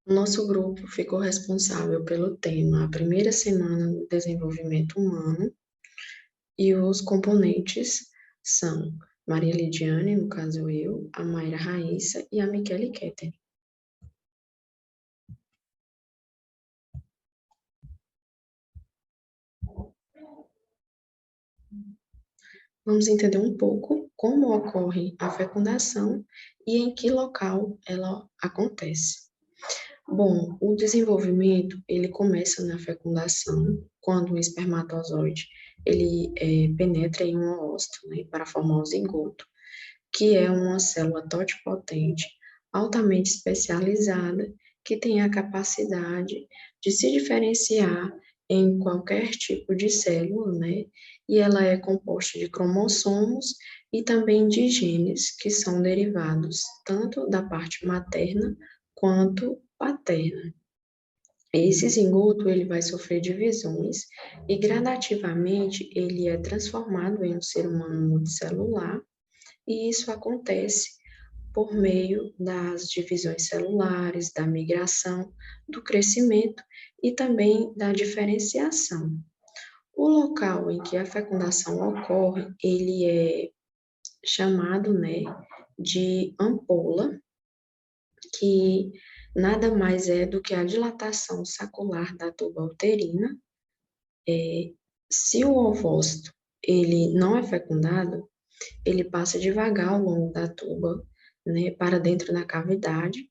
O nosso grupo ficou responsável pelo tema A Primeira Semana do Desenvolvimento Humano e os componentes são Maria Lidiane, no caso eu, a Mayra Raíssa e a Michele Ketter. Vamos entender um pouco como ocorre a fecundação e em que local ela acontece. Bom, o desenvolvimento, ele começa na fecundação, quando o espermatozoide, ele penetra em um oosto, né, para formar o zigoto, que é uma célula totipotente, altamente especializada, que tem a capacidade de se diferenciar em qualquer tipo de célula, né? E ela é composta de cromossomos e também de genes, que são derivados tanto da parte materna quanto paterna. Esse zigoto ele vai sofrer divisões e gradativamente ele é transformado em um ser humano multicelular, e isso acontece por meio das divisões celulares, da migração, do crescimento e também da diferenciação. O local em que a fecundação ocorre, ele é chamado, né, de ampola, que nada mais é do que a dilatação sacular da tuba uterina. Se o ovócito ele não é fecundado, ele passa devagar ao longo da tuba, né, para dentro da cavidade,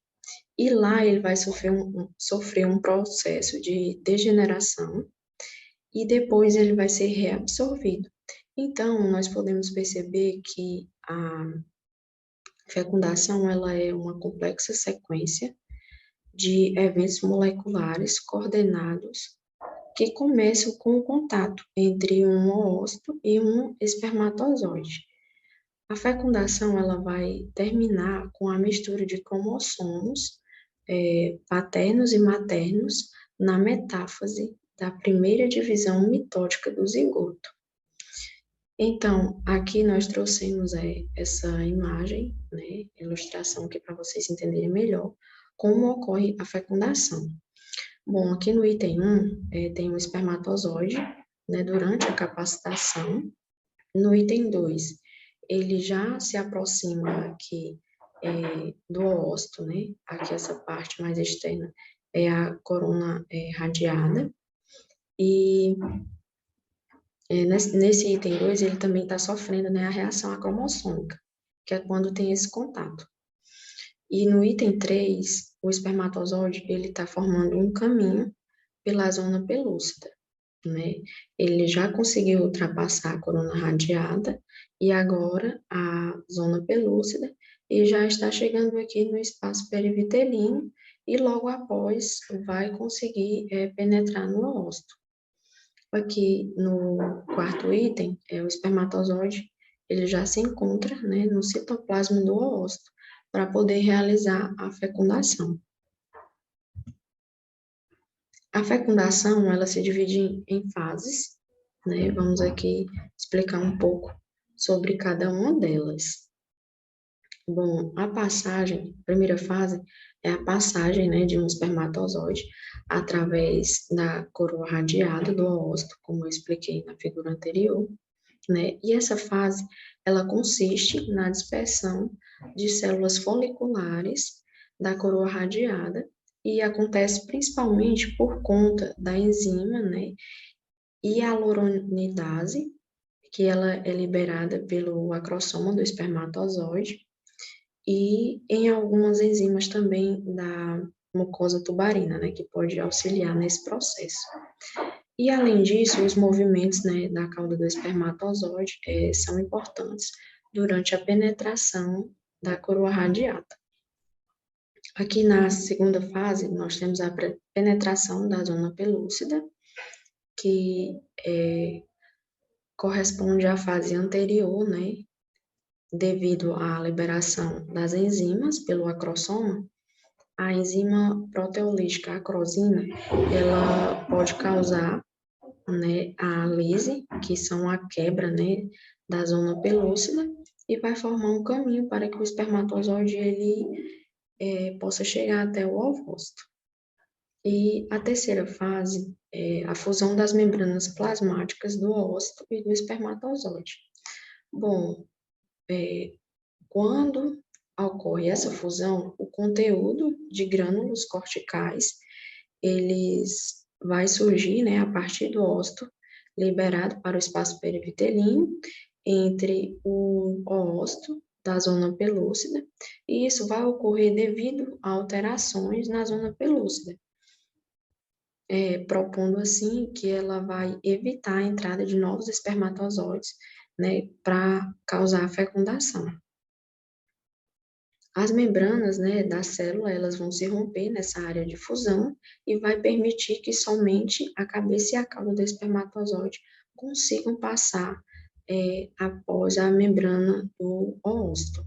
e lá ele vai sofrer um processo de degeneração e depois ele vai ser reabsorvido. Então, nós podemos perceber que a fecundação ela é uma complexa sequência de eventos moleculares coordenados que começam com o contato entre um oosto e um espermatozoide. A fecundação ela vai terminar com a mistura de cromossomos paternos e maternos na metáfase da primeira divisão mitótica do zigoto. Então, aqui nós trouxemos essa imagem, né, ilustração aqui para vocês entenderem melhor como ocorre a fecundação. Bom, aqui no item 1 tem um espermatozoide, né, durante a capacitação. No item 2, ele já se aproxima aqui do oosto, né? Aqui essa parte mais externa é a corona radiada. E nesse item 2, ele também está sofrendo, né, a reação acromossômica, que é quando tem esse contato. E no item 3, o espermatozoide, ele está formando um caminho pela zona pelúcida, né? Ele já conseguiu ultrapassar a corona radiada e agora a zona pelúcida e já está chegando aqui no espaço perivitelino e logo após vai conseguir penetrar no oosto. Aqui no quarto item, o espermatozoide, ele já se encontra, né, no citoplasma do oosto para poder realizar a fecundação. A fecundação, ela se divide em fases, né? Vamos aqui explicar um pouco sobre cada uma delas. Bom, a primeira fase é a passagem, né, de um espermatozoide através da coroa radiada do oosto, como eu expliquei na figura anterior, né? E essa fase, ela consiste na dispersão de células foliculares da coroa radiada e acontece principalmente por conta da enzima, né, hialuronidase, que ela é liberada pelo acrossoma do espermatozoide e em algumas enzimas também da mucosa tubarina, né, que pode auxiliar nesse processo. E, além disso, os movimentos, né, da cauda do espermatozoide são importantes durante a penetração da coroa radiata. Aqui na segunda fase, nós temos a penetração da zona pelúcida, que corresponde à fase anterior, né, devido à liberação das enzimas pelo acrossoma. A enzima proteolítica acrosina, ela pode causar, né, a lise, que são a quebra, né, da zona pelúcida, e vai formar um caminho para que o espermatozoide ele possa chegar até o ovócito. E a terceira fase é a fusão das membranas plasmáticas do ócito e do espermatozoide. Bom, quando ocorre essa fusão, o conteúdo de grânulos corticais, eles vai surgir, né, a partir do ócito, liberado para o espaço perivitelino, entre o ócito da zona pelúcida, e isso vai ocorrer devido a alterações na zona pelúcida, propondo assim que ela vai evitar a entrada de novos espermatozoides, né, para causar a fecundação. As membranas, né, da célula, elas vão se romper nessa área de fusão e vai permitir que somente a cabeça e a cauda do espermatozoide consigam passar após a membrana do óvulo.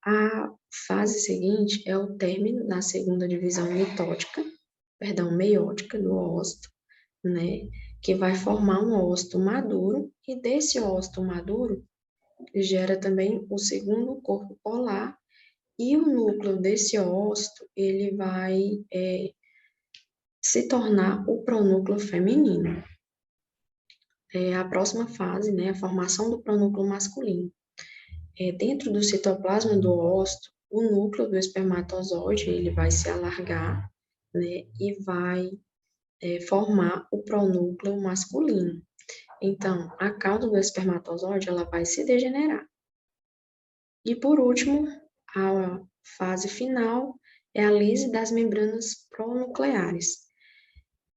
A fase seguinte é o término da segunda divisão meiótica do óvulo, né, que vai formar um óvulo maduro, e desse óvulo maduro gera também o segundo corpo polar, e o núcleo desse ócito, ele vai se tornar o pronúcleo feminino. A próxima fase, né, a formação do pronúcleo masculino. Dentro do citoplasma do ócito, o núcleo do espermatozoide, ele vai se alargar, né, e vai formar o pronúcleo masculino. Então, a cauda do espermatozoide, ela vai se degenerar. E por último, a fase final é a lise das membranas pronucleares,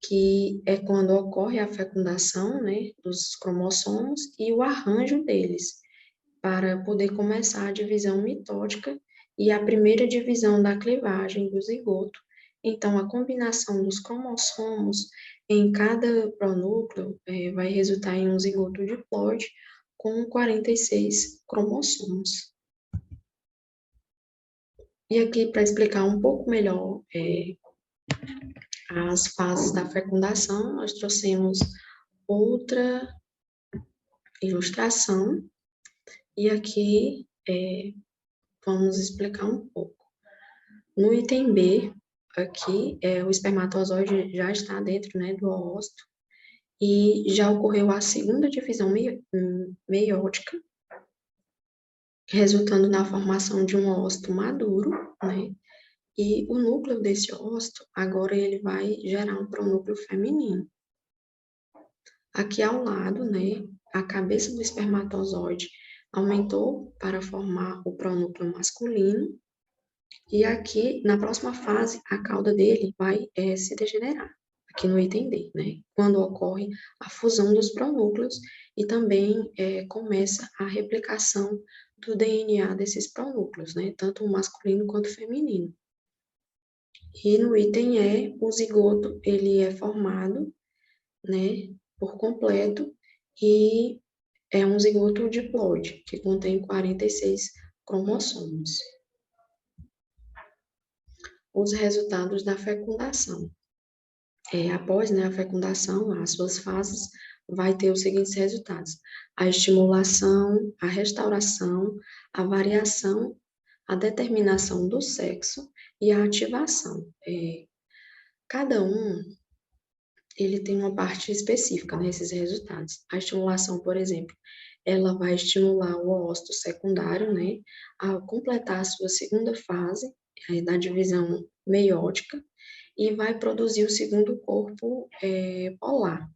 que é quando ocorre a fecundação, né, dos cromossomos e o arranjo deles, para poder começar a divisão mitótica e a primeira divisão da clivagem do zigoto. Então, a combinação dos cromossomos em cada pronúcleo vai resultar em um zigoto diploide com 46 cromossomos. E aqui, para explicar um pouco melhor as fases da fecundação, nós trouxemos outra ilustração, e aqui vamos explicar um pouco. No item B, aqui, o espermatozoide já está dentro, né, do óvulo, e já ocorreu a segunda divisão meiótica, resultando na formação de um óvulo maduro, né, e o núcleo desse óvulo, agora ele vai gerar um pronúcleo feminino. Aqui ao lado, né, a cabeça do espermatozoide aumentou para formar o pronúcleo masculino, e aqui, na próxima fase, a cauda dele vai se degenerar, aqui no item D, né, quando ocorre a fusão dos pronúcleos e também começa a replicação do DNA desses pronúcleos, né, tanto o masculino quanto o feminino. E no item E, o zigoto, ele é formado, né, por completo, e é um zigoto diploide, que contém 46 cromossomos. Os resultados da fecundação. Após, né, a fecundação, as suas fases, vai ter os seguintes resultados: a estimulação, a restauração, a variação, a determinação do sexo e a ativação. Cada um ele tem uma parte específica nesses resultados. A estimulação, por exemplo, ela vai estimular o óvulo secundário, né, a completar a sua segunda fase, da divisão meiótica, e vai produzir o segundo corpo polar.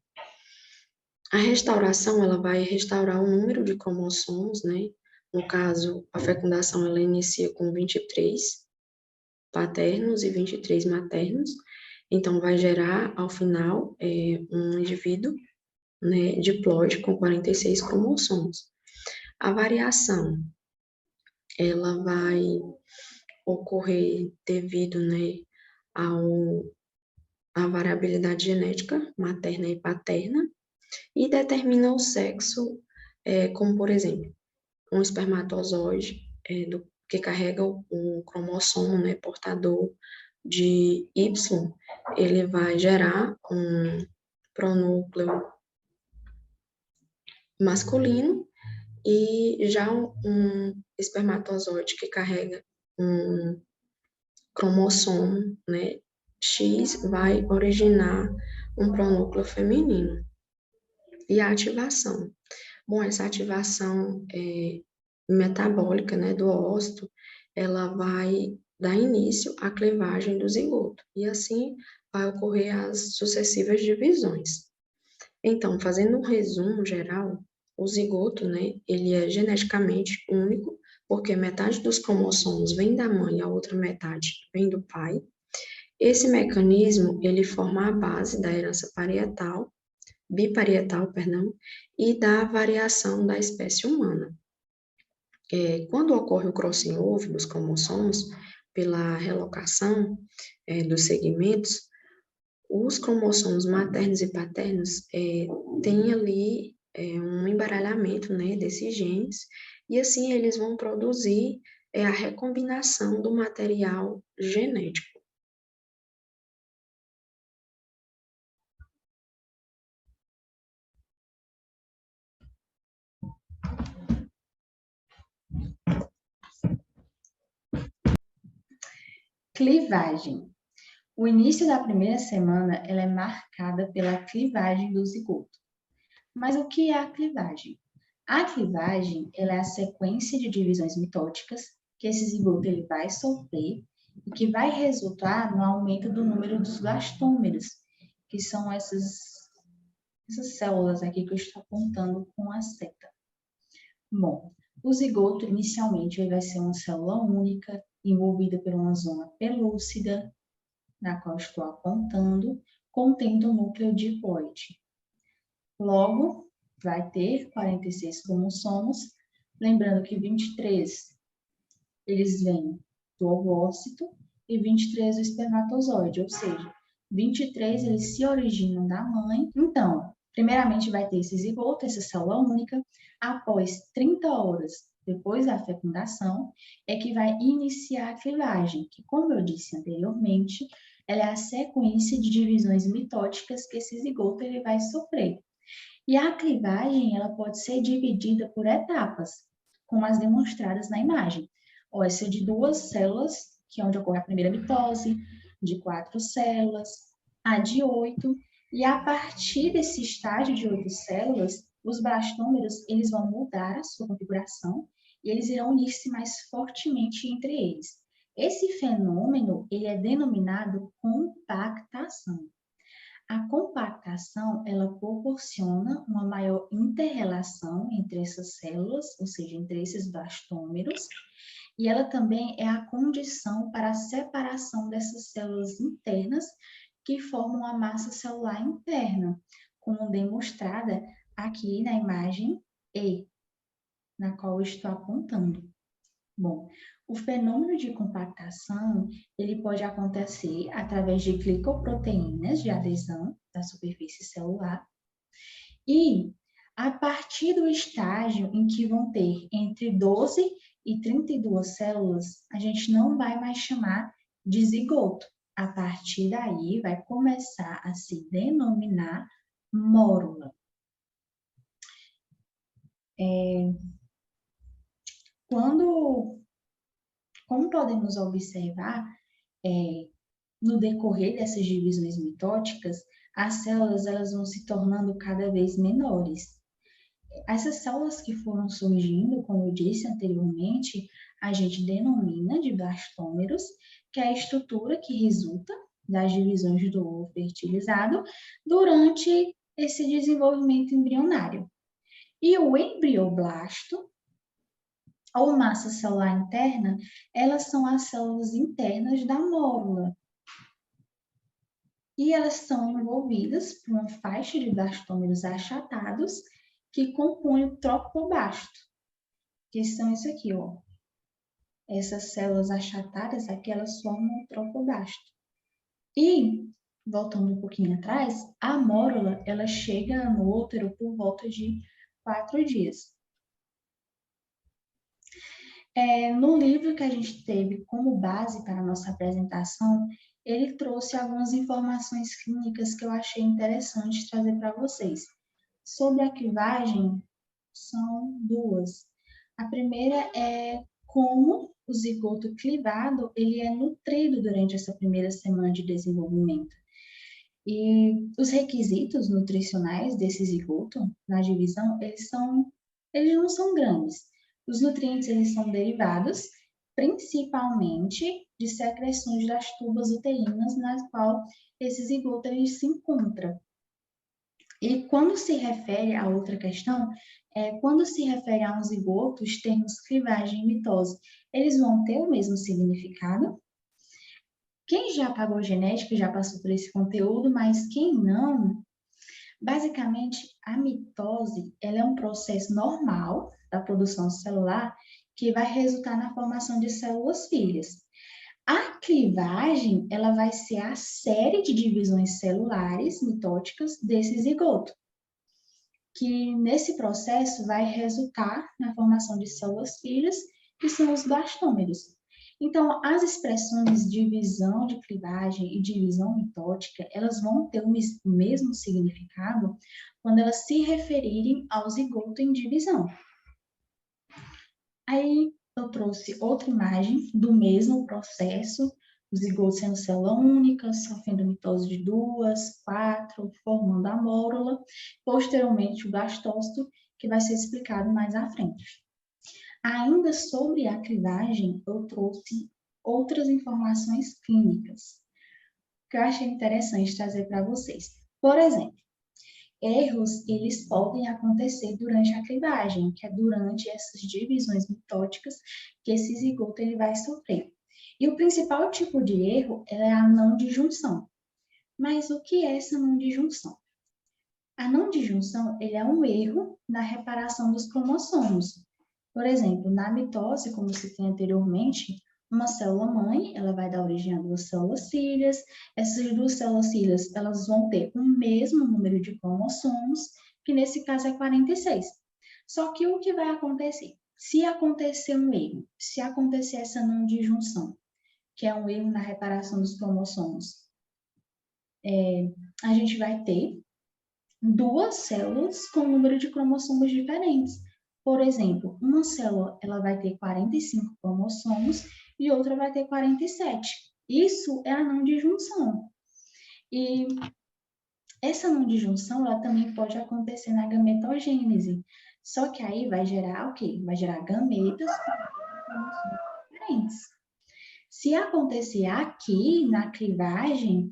A restauração, ela vai restaurar o número de cromossomos, né, no caso, a fecundação, ela inicia com 23 paternos e 23 maternos, então vai gerar, ao final, um indivíduo, né, diploide com 46 cromossomos. A variação, ela vai ocorrer devido, né, à variabilidade genética materna e paterna, e determina o sexo, como, por exemplo, um espermatozoide que carrega um cromossomo, né, portador de Y, ele vai gerar um pronúcleo masculino, e já um espermatozoide que carrega um cromossomo, né, X vai originar um pronúcleo feminino. E a ativação? Bom, essa ativação metabólica, né, do ócito, ela vai dar início à clivagem do zigoto, e assim vai ocorrer as sucessivas divisões. Então, fazendo um resumo geral, o zigoto, né, ele é geneticamente único, porque metade dos cromossomos vem da mãe, a outra metade vem do pai. Esse mecanismo, ele forma a base da herança biparietal, perdão, e da variação da espécie humana. Quando ocorre o crossing over dos cromossomos, pela relocação dos segmentos, os cromossomos maternos e paternos têm ali um embaralhamento, né, desses genes, e assim eles vão produzir a recombinação do material genético. Clivagem. O início da primeira semana ela é marcada pela clivagem do zigoto. Mas o que é a clivagem? A clivagem ela é a sequência de divisões mitóticas que esse zigoto ele vai sofrer e que vai resultar no aumento do número dos blastômeros, que são essas células aqui que eu estou apontando com a seta. Bom, o zigoto inicialmente ele vai ser uma célula única, envolvida por uma zona pelúcida, na qual estou apontando, contendo o núcleo diploide. Logo, vai ter 46 cromossomos, lembrando que 23 eles vêm do ovócito e 23 do espermatozoide, ou seja, 23 eles se originam da mãe. Então, primeiramente vai ter esse zigoto, essa célula única, após 30 horas depois da fecundação, é que vai iniciar a clivagem, que, como eu disse anteriormente, ela é a sequência de divisões mitóticas que esse zigoto ele vai sofrer. E a clivagem ela pode ser dividida por etapas, como as demonstradas na imagem. Ou essa de 2 células, que é onde ocorre a primeira mitose, de 4 células, a de 8, e a partir desse estágio de 8 células, os blastômeros eles vão mudar a sua configuração e eles irão unir-se mais fortemente entre eles. Esse fenômeno ele é denominado compactação. A compactação, ela proporciona uma maior interrelação entre essas células, ou seja, entre esses blastômeros, e ela também é a condição para a separação dessas células internas que formam a massa celular interna, como demonstrada aqui na imagem E, na qual eu estou apontando. Bom, o fenômeno de compactação, ele pode acontecer através de glicoproteínas de adesão da superfície celular e a partir do estágio em que vão ter entre 12 e 32 células, a gente não vai mais chamar de zigoto. A partir daí vai começar a se denominar mórula. Como podemos observar, no decorrer dessas divisões mitóticas, as células elas vão se tornando cada vez menores. Essas células que foram surgindo, como eu disse anteriormente, a gente denomina de blastômeros, que é a estrutura que resulta das divisões do ovo fertilizado durante esse desenvolvimento embrionário. E o embrioblasto, ou massa celular interna, elas são as células internas da mórula. E elas são envolvidas por uma faixa de blastômeros achatados que compõem o trofobasto, que são isso aqui, ó. Essas células achatadas aqui, elas formam o trofobasto. E, voltando um pouquinho atrás, a mórula, ela chega no útero por volta de 4 dias. No livro que a gente teve como base para a nossa apresentação, ele trouxe algumas informações clínicas que eu achei interessante trazer para vocês. Sobre a clivagem, são duas. A primeira é como o zigoto clivado, ele é nutrido durante essa primeira semana de desenvolvimento. E os requisitos nutricionais desse zigoto na divisão, eles não são grandes. Os nutrientes, eles são derivados principalmente de secreções das tubas uterinas nas qual esse zigoto ele se encontra. E quando se refere a outra questão, quando se refere a um zigoto, os termos clivagem e mitose, eles vão ter o mesmo significado? Quem já pagou genética já passou por esse conteúdo, mas quem não, basicamente a mitose, ela é um processo normal da produção celular que vai resultar na formação de células filhas. A clivagem, ela vai ser a série de divisões celulares mitóticas desse zigoto, que nesse processo vai resultar na formação de células filhas, que são os blastômeros. Então, as expressões divisão de clivagem e divisão mitótica, elas vão ter o mesmo significado quando elas se referirem ao zigoto em divisão. Aí, eu trouxe outra imagem do mesmo processo, o zigoto sendo célula única, sofrendo mitose de 2, 4, formando a mórula, posteriormente o blastócito, que vai ser explicado mais à frente. Ainda sobre a clivagem, eu trouxe outras informações clínicas, que eu achei interessante trazer para vocês. Por exemplo, erros, eles podem acontecer durante a clivagem, que é durante essas divisões mitóticas que esse zigoto ele vai sofrer. E o principal tipo de erro é a não disjunção. Mas o que é essa não disjunção? A não disjunção ele é um erro na reparação dos cromossomos. Por exemplo, na mitose, como citei anteriormente, uma célula-mãe, ela vai dar origem a duas células-filhas. Essas duas células-filhas, elas vão ter o mesmo número de cromossomos, que nesse caso é 46. Só que o que vai acontecer? Se acontecer um erro, se acontecer essa não disjunção, que é um erro na reparação dos cromossomos, a gente vai ter duas células com número de cromossomos diferentes. Por exemplo, uma célula ela vai ter 45 cromossomos e outra vai ter 47. Isso é a não disjunção. E essa não disjunção ela também pode acontecer na gametogênese. Só que aí vai gerar o quê? Vai gerar gametas com cromossomos diferentes. Se acontecer aqui na clivagem,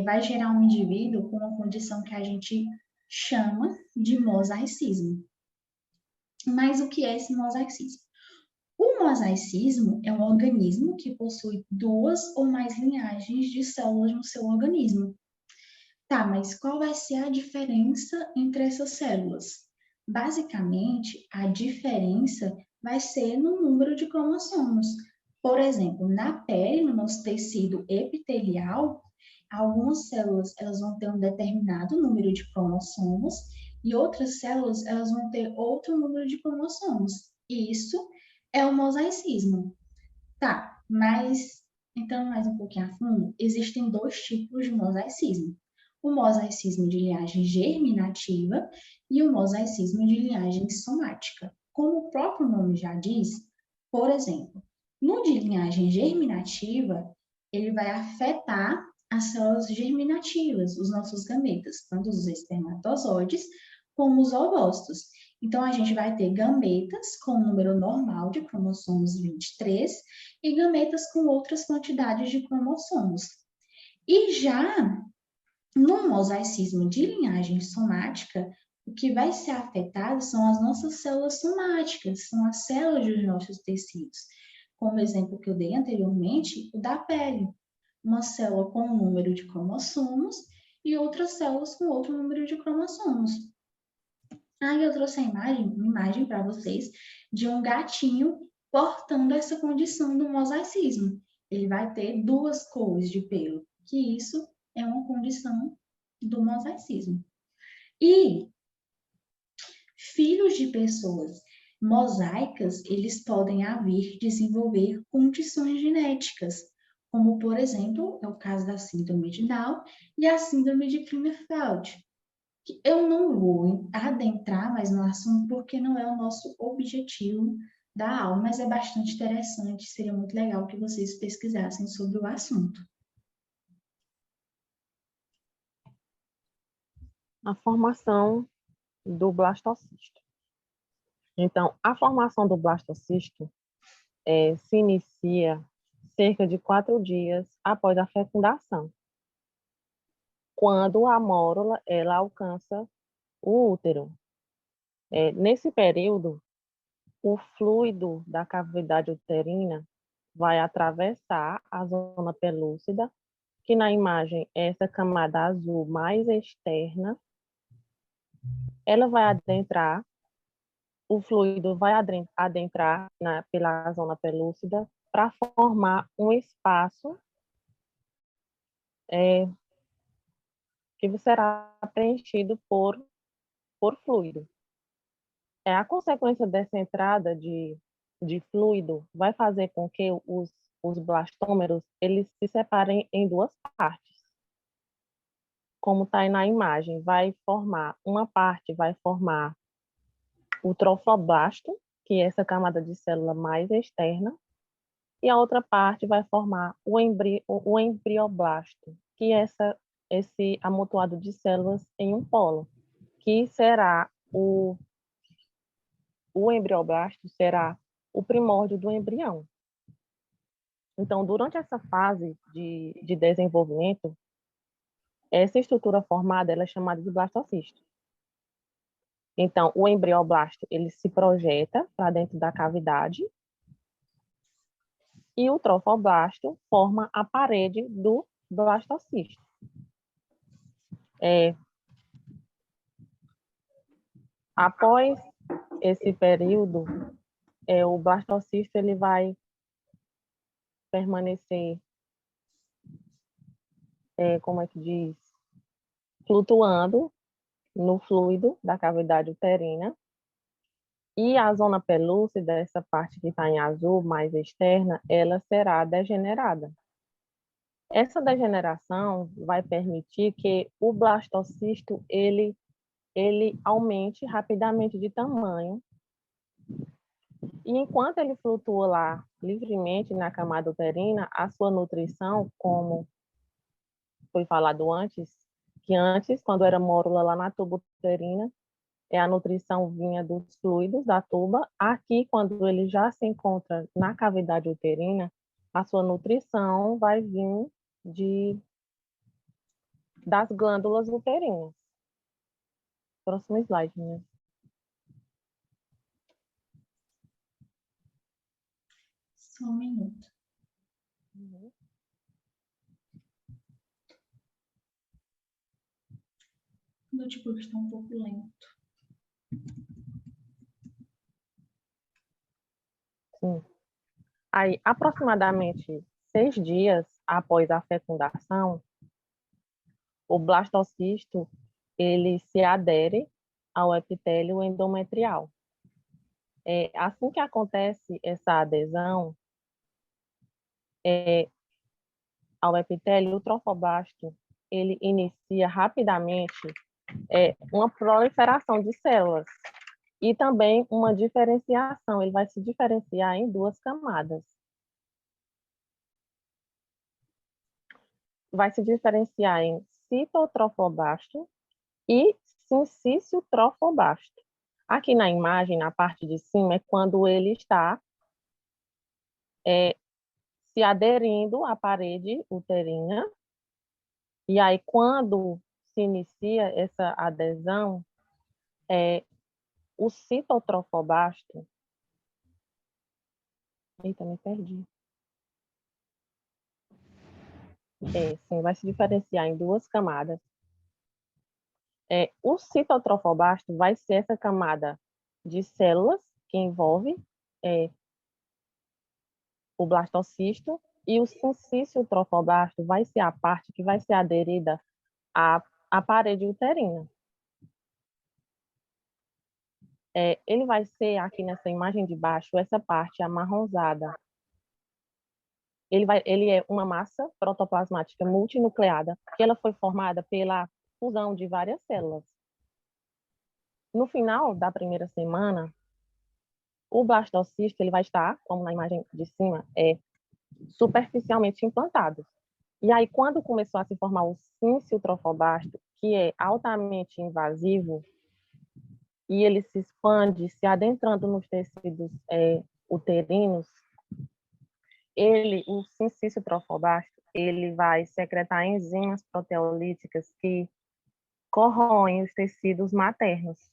vai gerar um indivíduo com uma condição que a gente chama de mosaicismo. Mas o que é esse mosaicismo? O mosaicismo é um organismo que possui duas ou mais linhagens de células no seu organismo. Tá, mas qual vai ser a diferença entre essas células? Basicamente, a diferença vai ser no número de cromossomos. Por exemplo, na pele, no nosso tecido epitelial, algumas células elas vão ter um determinado número de cromossomos e outras células elas vão ter outro número de cromossomos. E isso é o mosaicismo. Tá, mas então mais um pouquinho a fundo, existem dois tipos de mosaicismo. O mosaicismo de linhagem germinativa e o mosaicismo de linhagem somática. Como o próprio nome já diz, por exemplo, no de linhagem germinativa, ele vai afetar as células germinativas, os nossos gametas, tanto os espermatozoides como os ovócitos. Então, a gente vai ter gametas com o número normal de cromossomos 23 e gametas com outras quantidades de cromossomos. E já no mosaicismo de linhagem somática, o que vai ser afetado são as nossas células somáticas, são as células dos nossos tecidos. Como exemplo que eu dei anteriormente, o da pele. Uma célula com um número de cromossomos e outras células com outro número de cromossomos. Aí eu trouxe uma imagem para vocês de um gatinho portando essa condição do mosaicismo. Ele vai ter duas cores de pelo, que isso é uma condição do mosaicismo. E filhos de pessoas mosaicas, eles podem vir desenvolver condições genéticas, como, por exemplo, é o caso da síndrome de Down e a síndrome de Klinefelter. Eu não vou adentrar mais no assunto porque não é o nosso objetivo da aula, mas é bastante interessante, seria muito legal que vocês pesquisassem sobre o assunto. A formação do blastocisto. Então, a formação do blastocisto se inicia cerca de 4 dias após a fecundação, quando a mórula ela alcança o útero. Nesse período, o fluido da cavidade uterina vai atravessar a zona pelúcida, que na imagem é essa camada azul mais externa. Ela vai adentrar, o fluido vai adentrar pela zona pelúcida para formar um espaço que será preenchido por fluido. A consequência dessa entrada de fluido vai fazer com que os blastômeros eles se separem em duas partes. Como está aí na imagem, uma parte vai formar o trofoblasto, que é essa camada de célula mais externa, e a outra parte vai formar o embrioblasto, que é esse amontoado de células em um polo, que será o embrioblasto será o primórdio do embrião. Então, durante essa fase de desenvolvimento, essa estrutura formada ela é chamada de blastocisto. Então, o embrioblasto ele se projeta para dentro da cavidade e o trofoblasto forma a parede do blastocisto. Após esse período, o blastocisto ele vai permanecer, como é que diz, flutuando no fluido da cavidade uterina, e a zona pelúcida, essa parte que está em azul, mais externa, ela será degenerada. Essa degeneração vai permitir que o blastocisto ele aumente rapidamente de tamanho, e enquanto ele flutua lá livremente na camada uterina, a sua nutrição, como foi falado antes, que antes, quando era mórula lá na tuba uterina, a nutrição vinha dos fluidos da tuba. Aqui, quando ele já se encontra na cavidade uterina, a sua nutrição vai vir das glândulas uterinas. Próximo slide, né? Só um minuto. O notebook está um pouco lento. Sim. Aí, aproximadamente 6 dias após a fecundação, o blastocisto ele se adere ao epitélio endometrial. Assim que acontece essa adesão ao epitélio, o trofoblasto ele inicia rapidamente uma proliferação de células e também uma diferenciação. Ele vai se diferenciar em duas camadas. Vai se diferenciar em citotrofoblasto e sincício-trofoblasto. Aqui na imagem, na parte de cima, é quando ele está se aderindo à parede uterina. E aí, quando se inicia essa adesão, o citotrofobasto... Eita, me perdi. Sim, vai se diferenciar em duas camadas. O citotrofobasto vai ser essa camada de células que envolve o blastocisto, e o sincício-trofoblasto vai ser a parte que vai ser aderida à parede uterina. Ele vai ser, aqui nessa imagem de baixo, essa parte amarronzada. Ele é uma massa protoplasmática multinucleada, que ela foi formada pela fusão de várias células. No final da primeira semana, O blastocisto ele vai estar, como na imagem de cima, superficialmente implantado. E aí, quando começou a se formar o sínsio trofobasto, que é altamente invasivo, e ele se expande, se adentrando nos tecidos uterinos, o sínsio trofobasto, ele vai secretar enzimas proteolíticas que corroem os tecidos maternos.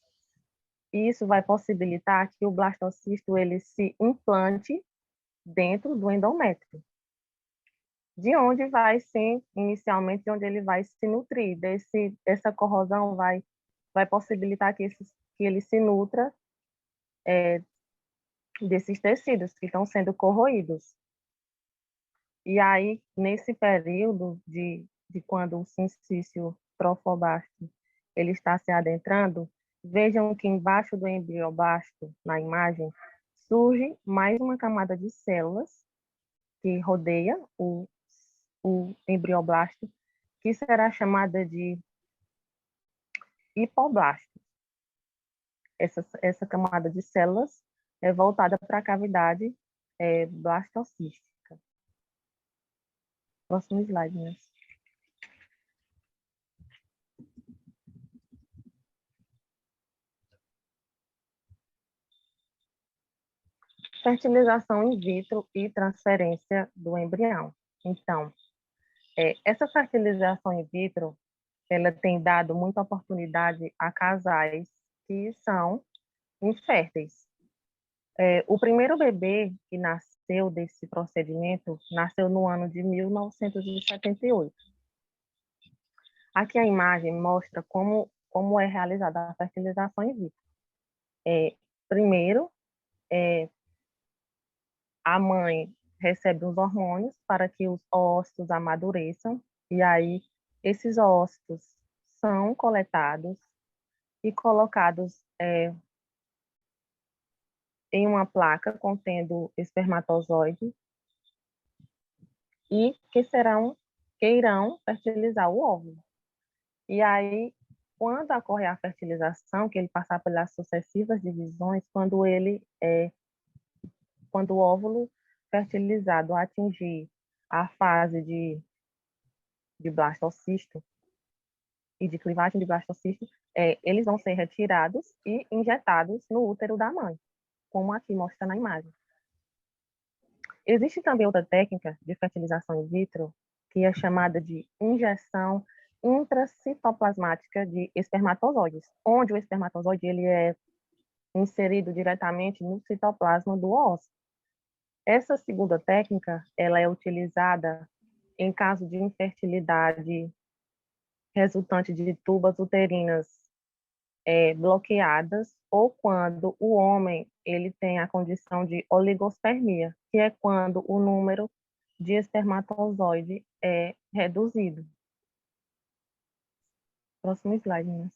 E isso vai possibilitar que o blastocisto ele se implante dentro do endométrio, de onde vai ser, inicialmente, de onde ele vai se nutrir. Essa corrosão vai possibilitar que ele se nutra desses tecidos que estão sendo corroídos. E aí, nesse período de quando o sincício trofobasto ele está se adentrando, vejam que embaixo do embrioblasto, na imagem, surge mais uma camada de células que rodeia o embrioblasto, que será chamada de hipoblasto. Essa camada de células é voltada para a cavidade blastocística. Próximo slide, né? Fertilização in vitro e transferência do embrião. Então, essa fertilização in vitro, ela tem dado muita oportunidade a casais que são inférteis. O primeiro bebê que nasceu desse procedimento nasceu no ano de 1978. Aqui a imagem mostra como é realizada a fertilização in vitro. Primeiro, a mãe recebe os hormônios para que os ócitos amadureçam, e aí esses ócitos são coletados e colocados em uma placa contendo espermatozoide e que irão fertilizar o óvulo. E aí, quando ocorre a fertilização, que ele passar pelas sucessivas divisões, quando o óvulo fertilizado atingir a fase de blastocisto e de clivagem de blastocisto, eles vão ser retirados e injetados no útero da mãe, como aqui mostra na imagem. Existe também outra técnica de fertilização in vitro, que é chamada de injeção intracitoplasmática de espermatozoides, onde o espermatozoide ele é inserido diretamente no citoplasma do óvulo. Essa segunda técnica, ela é utilizada em caso de infertilidade resultante de tubas uterinas bloqueadas, ou quando o homem ele tem a condição de oligospermia, que é quando o número de espermatozoide é reduzido. Próximo slide, Inês.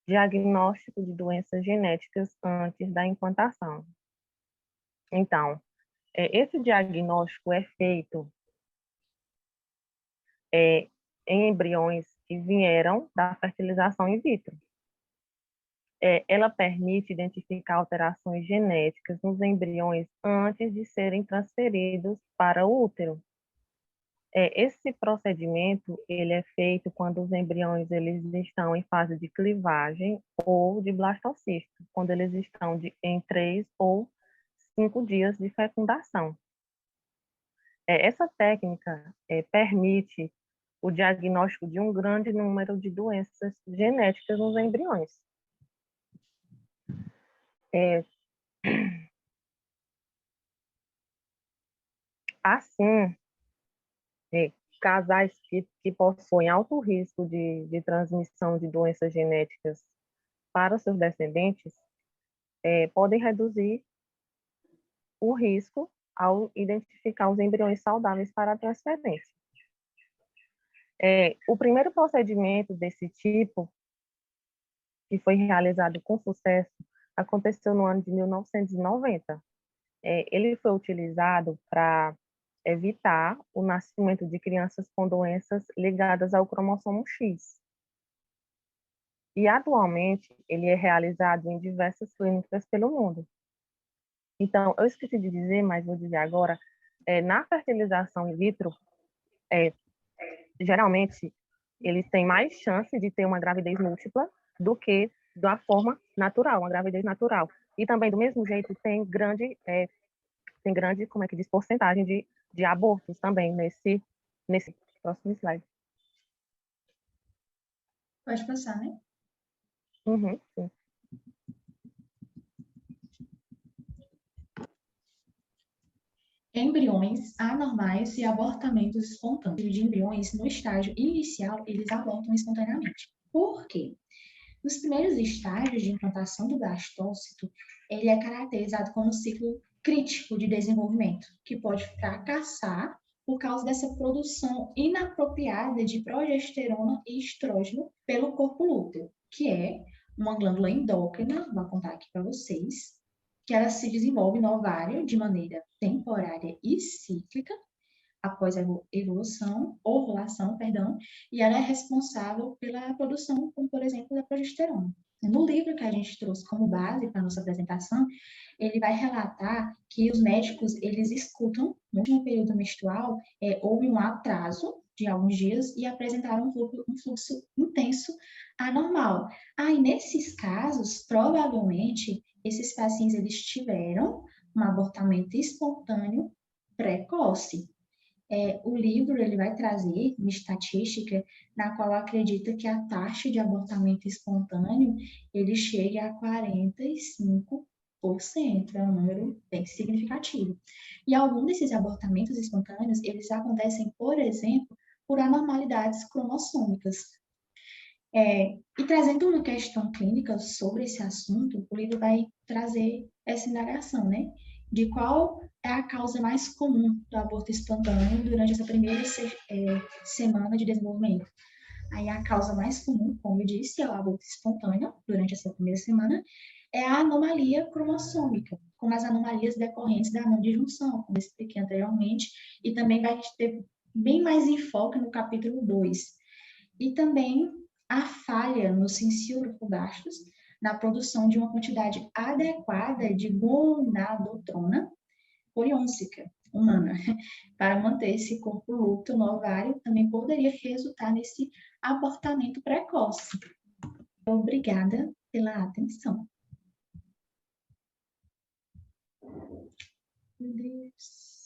Diagnóstico de doenças genéticas antes da implantação. Então, esse diagnóstico é feito em embriões que vieram da fertilização in vitro. Ela permite identificar alterações genéticas nos embriões antes de serem transferidos para o útero. Esse procedimento ele é feito quando os embriões eles estão em fase de clivagem ou de blastocisto, quando eles estão em 3 ou 5 dias de fecundação. Essa técnica permite o diagnóstico de um grande número de doenças genéticas nos embriões. Assim, casais que possuem alto risco de transmissão de doenças genéticas para seus descendentes podem reduzir o risco ao identificar os embriões saudáveis para a transferência. O primeiro procedimento desse tipo, que foi realizado com sucesso, aconteceu no ano de 1990. Ele foi utilizado para evitar o nascimento de crianças com doenças ligadas ao cromossomo X. E atualmente ele é realizado em diversas clínicas pelo mundo. Então, eu esqueci de dizer, mas vou dizer agora, na fertilização in vitro, geralmente eles têm mais chance de ter uma gravidez múltipla do que da forma natural, uma gravidez natural. E também, do mesmo jeito, tem grande, como é que diz, porcentagem de abortos também nesse próximo slide. Pode passar, né? Uhum, sim. Embriões anormais e abortamentos espontâneos. De embriões, no estágio inicial, eles abortam espontaneamente. Por quê? Nos primeiros estágios de implantação do blastócito, ele é caracterizado como um ciclo crítico de desenvolvimento, que pode fracassar por causa dessa produção inapropriada de progesterona e estrógeno pelo corpo lúteo, que é uma glândula endócrina, vou contar aqui para vocês, que ela se desenvolve no ovário de maneira temporária e cíclica, após a ovulação, e ela é responsável pela produção, como por exemplo, da progesterona. No livro que a gente trouxe como base para a nossa apresentação, ele vai relatar que os médicos, eles escutam, no último período menstrual, houve um atraso de alguns dias e apresentaram um fluxo intenso anormal. Aí, nesses casos, provavelmente, esses pacientes, eles tiveram um abortamento espontâneo precoce. O livro ele vai trazer uma estatística na qual acredita que a taxa de abortamento espontâneo ele chega a 45%, é um número bem significativo. E alguns desses abortamentos espontâneos, eles acontecem, por exemplo, por anormalidades cromossômicas. E trazendo uma questão clínica sobre esse assunto, o livro vai trazer essa indagação, né? De qual é a causa mais comum do aborto espontâneo durante essa primeira semana de desenvolvimento. Aí a causa mais comum, como eu disse, é o aborto espontâneo durante essa primeira semana, é a anomalia cromossômica, como as anomalias decorrentes da não disjunção, como eu expliquei anteriormente, e também vai ter bem mais enfoque no capítulo 2. E também a falha nos sincilofoblastos na produção de uma quantidade adequada de gonadotrona poliôncica humana para manter esse corpo lúteo no ovário também poderia resultar nesse abortamento precoce. Obrigada pela atenção. Meu Deus.